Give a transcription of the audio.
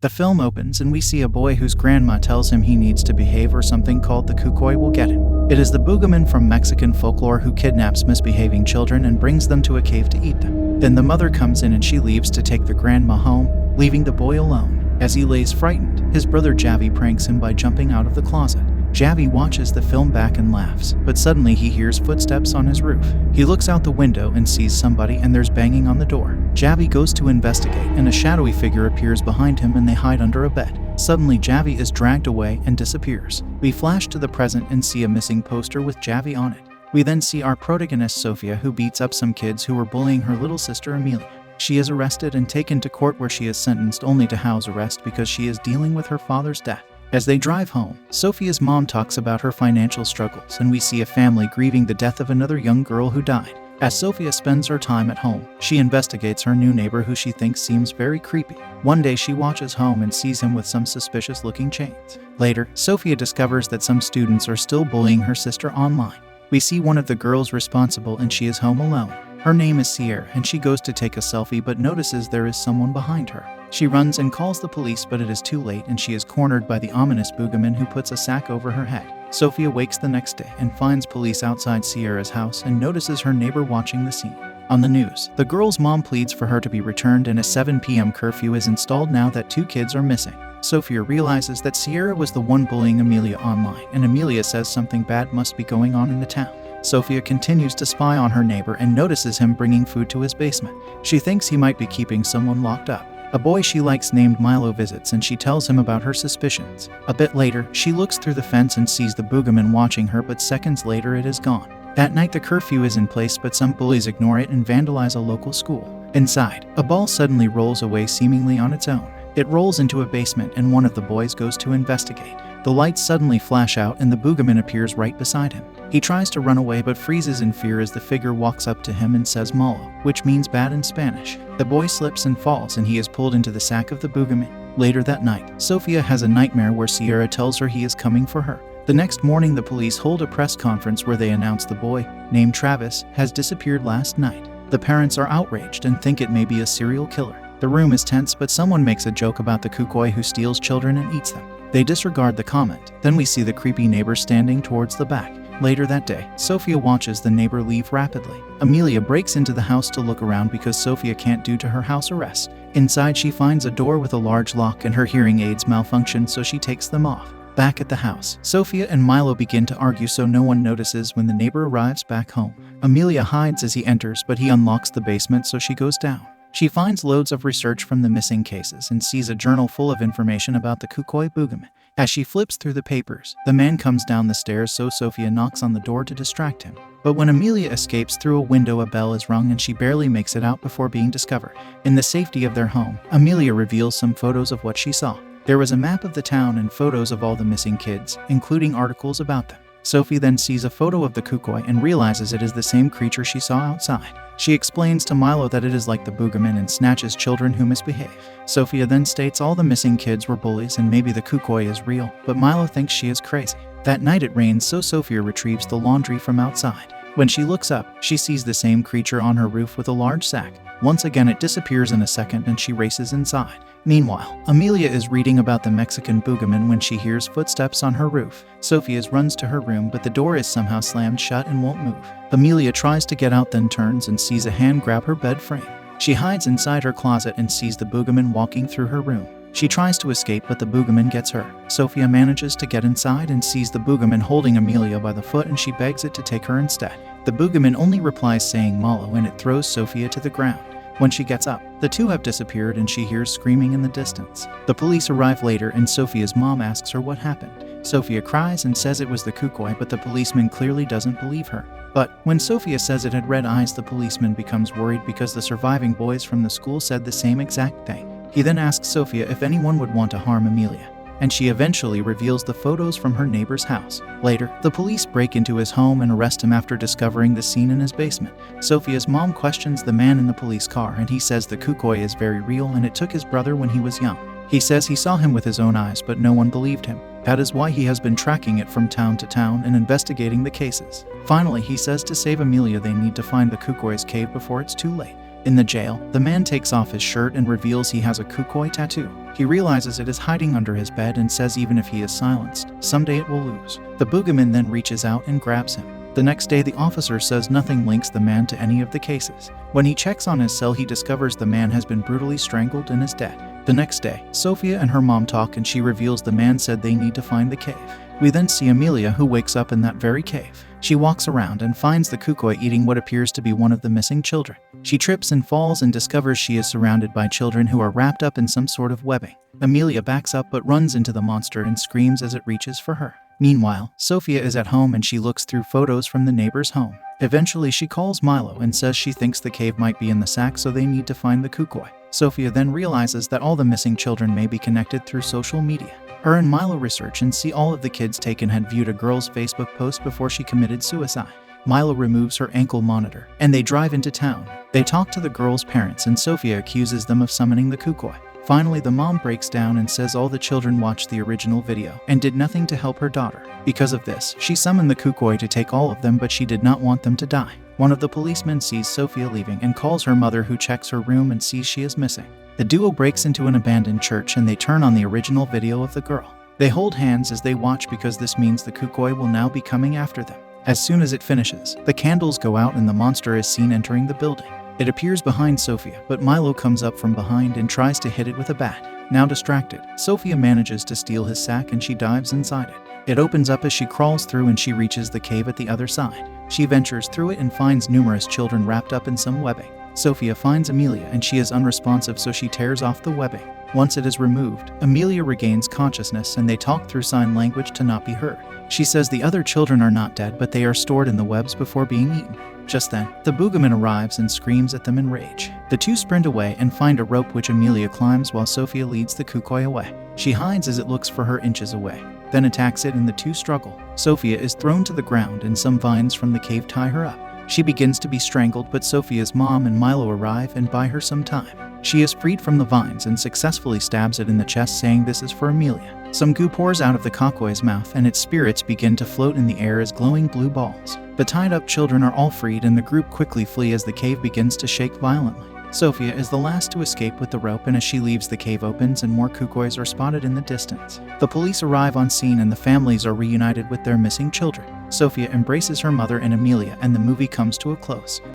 The film opens and we see a boy whose grandma tells him he needs to behave or something called the Cucuy will get him. It is the Boogeyman from Mexican folklore who kidnaps misbehaving children and brings them to a cave to eat them. Then the mother comes in and she leaves to take the grandma home, leaving the boy alone. As he lays frightened, his brother Javi pranks him by jumping out of the closet. Javi watches the film back and laughs, but suddenly he hears footsteps on his roof. He looks out the window and sees somebody and there's banging on the door. Javi goes to investigate and a shadowy figure appears behind him and they hide under a bed. Suddenly Javi is dragged away and disappears. We flash to the present and see a missing poster with Javi on it. We then see our protagonist Sophia, who beats up some kids who were bullying her little sister Amelia. She is arrested and taken to court where she is sentenced only to house arrest because she is dealing with her father's death. As they drive home, Sophia's mom talks about her financial struggles and we see a family grieving the death of another young girl who died. As Sophia spends her time at home, she investigates her new neighbor who she thinks seems very creepy. One day she watches home and sees him with some suspicious looking chains. Later, Sophia discovers that some students are still bullying her sister online. We see one of the girls responsible and she is home alone. Her name is Sierra and she goes to take a selfie but notices there is someone behind her. She runs and calls the police but it is too late and she is cornered by the ominous Boogeyman who puts a sack over her head. Sophia wakes the next day and finds police outside Sierra's house and notices her neighbor watching the scene. On the news, the girl's mom pleads for her to be returned and a 7 p.m. curfew is installed now that 2 kids are missing. Sophia realizes that Sierra was the one bullying Amelia online and Amelia says something bad must be going on in the town. Sophia continues to spy on her neighbor and notices him bringing food to his basement. She thinks he might be keeping someone locked up. A boy she likes named Milo visits and she tells him about her suspicions. A bit later, she looks through the fence and sees the Boogeyman watching her but seconds later it is gone. That night the curfew is in place but some bullies ignore it and vandalize a local school. Inside, a ball suddenly rolls away seemingly on its own. It rolls into a basement and one of the boys goes to investigate. The lights suddenly flash out and the Boogeyman appears right beside him. He tries to run away but freezes in fear as the figure walks up to him and says malo, which means bad in Spanish. The boy slips and falls and he is pulled into the sack of the Boogeyman. Later that night, Sophia has a nightmare where Sierra tells her he is coming for her. The next morning the police hold a press conference where they announce the boy, named Travis, has disappeared last night. The parents are outraged and think it may be a serial killer. The room is tense but someone makes a joke about the Cucuy who steals children and eats them. They disregard the comment. Then we see the creepy neighbor standing towards the back. Later that day, Sophia watches the neighbor leave rapidly. Amelia breaks into the house to look around because Sophia can't due to her house arrest. Inside she finds a door with a large lock and her hearing aids malfunction so she takes them off. Back at the house, Sophia and Milo begin to argue so no one notices when the neighbor arrives back home. Amelia hides as he enters but he unlocks the basement so she goes down. She finds loads of research from the missing cases and sees a journal full of information about the Cucuy Boogeyman. As she flips through the papers, the man comes down the stairs so Sophia knocks on the door to distract him. But when Amelia escapes through a window, a bell is rung and she barely makes it out before being discovered. In the safety of their home, Amelia reveals some photos of what she saw. There was a map of the town and photos of all the missing kids, including articles about them. Sophie then sees a photo of the Cucuy and realizes it is the same creature she saw outside. She explains to Milo that it is like the Boogeyman and snatches children who misbehave. Sophia then states all the missing kids were bullies and maybe the Cucuy is real, but Milo thinks she is crazy. That night it rains so Sophia retrieves the laundry from outside. When she looks up, she sees the same creature on her roof with a large sack. Once again it disappears in a second and she races inside. Meanwhile, Amelia is reading about the Mexican Boogeyman when she hears footsteps on her roof. Sophia runs to her room but the door is somehow slammed shut and won't move. Amelia tries to get out then turns and sees a hand grab her bed frame. She hides inside her closet and sees the Boogeyman walking through her room. She tries to escape but the Boogeyman gets her. Sophia manages to get inside and sees the Boogeyman holding Amelia by the foot and she begs it to take her instead. The Boogeyman only replies saying malo and it throws Sophia to the ground. When she gets up, the two have disappeared and she hears screaming in the distance. The police arrive later and Sophia's mom asks her what happened. Sophia cries and says it was the Cucuy but the policeman clearly doesn't believe her. But when Sophia says it had red eyes, the policeman becomes worried because the surviving boys from the school said the same exact thing. He then asks Sophia if anyone would want to harm Amelia, and she eventually reveals the photos from her neighbor's house. Later, the police break into his home and arrest him after discovering the scene in his basement. Sophia's mom questions the man in the police car and he says the Cucuy is very real and it took his brother when he was young. He says he saw him with his own eyes but no one believed him. That is why he has been tracking it from town to town and investigating the cases. Finally, he says to save Amelia they need to find the Cucuy's cave before it's too late. In the jail, the man takes off his shirt and reveals he has a Cucuy tattoo. He realizes it is hiding under his bed and says even if he is silenced, someday it will lose. The Boogeyman then reaches out and grabs him. The next day, the officer says nothing links the man to any of the cases. When he checks on his cell, he discovers the man has been brutally strangled and is dead. The next day, Sophia and her mom talk and she reveals the man said they need to find the cave. We then see Amelia, who wakes up in that very cave. She walks around and finds the Cucuy eating what appears to be one of the missing children. She trips and falls and discovers she is surrounded by children who are wrapped up in some sort of webbing. Amelia backs up but runs into the monster and screams as it reaches for her. Meanwhile, Sophia is at home and she looks through photos from the neighbor's home. Eventually, she calls Milo and says she thinks the cave might be in the sack, so they need to find the Cucuy. Sophia then realizes that all the missing children may be connected through social media. Her and Milo research and see all of the kids taken had viewed a girl's Facebook post before she committed suicide. Milo removes her ankle monitor, and they drive into town. They talk to the girl's parents, and Sophia accuses them of summoning the Cucuy. Finally, the mom breaks down and says all the children watched the original video and did nothing to help her daughter. Because of this, she summoned the Cucuy to take all of them, but she did not want them to die. One of the policemen sees Sophia leaving and calls her mother, who checks her room and sees she is missing. The duo breaks into an abandoned church and they turn on the original video of the girl. They hold hands as they watch because this means the Cucuy will now be coming after them. As soon as it finishes, the candles go out and the monster is seen entering the building. It appears behind Sophia, but Milo comes up from behind and tries to hit it with a bat. Now distracted, Sophia manages to steal his sack and she dives inside it. It opens up as she crawls through and she reaches the cave at the other side. She ventures through it and finds numerous children wrapped up in some webbing. Sophia finds Amelia and she is unresponsive, so she tears off the webbing. Once it is removed, Amelia regains consciousness and they talk through sign language to not be heard. She says the other children are not dead, but they are stored in the webs before being eaten. Just then, the Boogeyman arrives and screams at them in rage. The two sprint away and find a rope which Amelia climbs while Sophia leads the Cucuy away. She hides as it looks for her inches away, then attacks it and the two struggle. Sophia is thrown to the ground and some vines from the cave tie her up. She begins to be strangled, but Sophia's mom and Milo arrive and buy her some time. She is freed from the vines and successfully stabs it in the chest, saying this is for Amelia. Some goo pours out of the Cucuy's mouth and its spirits begin to float in the air as glowing blue balls. The tied up children are all freed and the group quickly flee as the cave begins to shake violently. Sophia is the last to escape with the rope, and as she leaves, the cave opens and more Cucuys are spotted in the distance. The police arrive on scene and the families are reunited with their missing children. Sophia embraces her mother and Amelia and the movie comes to a close.